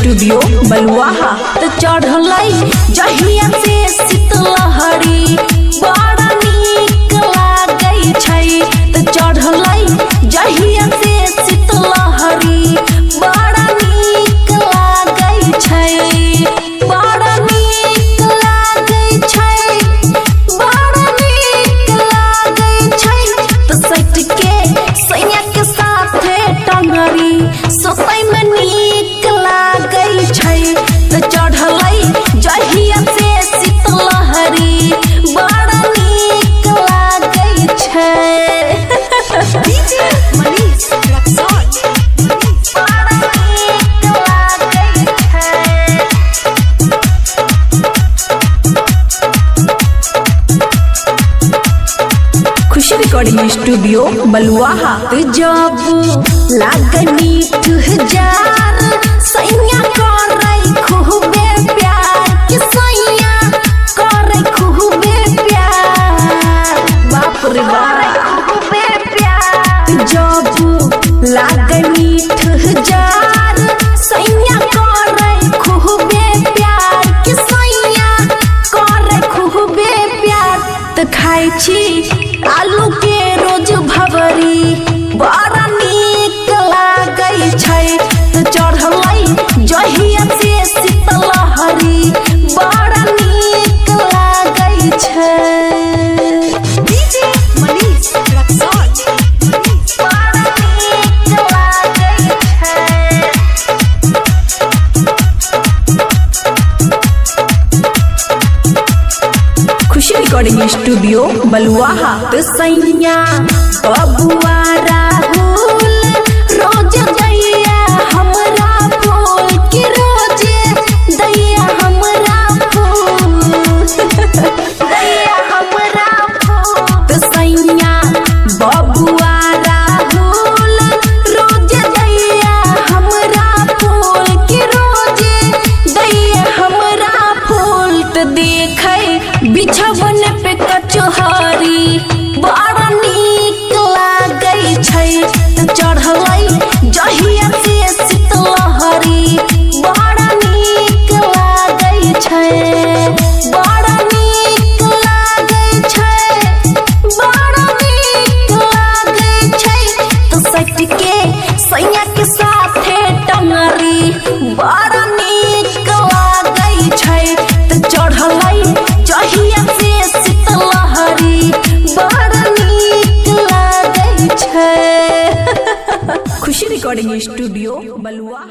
Studio बलुआहा। तो चढ़लै जहिया से शीतलहरी बड़ा नीक लागै छै। तो चढ़लै जहिया से शीतलहरी बड़ा नीक लागै छै, बड़ा नीक लागै छै, बड़ा नीक लागै छै। तो सट के सैया के साथे टंगरी सोतै में नीक लागै छै। तो चढ़लै जहिया से शीतलहरी बड़ा नीक लागै छै। खुशी रिकॉर्डिंग स्टूडियो बलुआहा। तो जब लागै मीठ जार सैया करै खूबे प्यार के सैया करै खूबे प्यार, बाप रे बाप खूबे प्यार। जब लागै मीठ जार सैया करै खूबे प्यार के सैया करै खूबे प्यार। तो खाइ छी आलू के रोज भवरी बड़ा नीक लागै छै। तो चढ़लै जहिया से शीतलहरी बड़ा नीक लागै छै। खुशी रिकॉर्डिंग स्टूडियो बलुआहा। तो सैया बबुआ राहुल रोज दैया हमरा फूल के रोज दैया हमरा फूल दैया हमरा फूल। तो सैया बबुआ राहुल रोज दैया हमरा फूल के रोज दैया हमरा फूल। तो देखै बिछवन पे कचहरी बड़ा नीक लागै छै। तो चढ़लै जहिया से शीतलहरी बड़ा नीक लागै छै, बड़ा नीक लागै छै, बड़ा नीक लागै छै। तो सट के सैया के साथे टंगरी बड़ा नीक लागै छै। तो चढ़लै जहिया से शीतलहरी बड़ा नीक लागै छै। खुशी रिकॉर्डिंग स्टूडियो बलुआहा।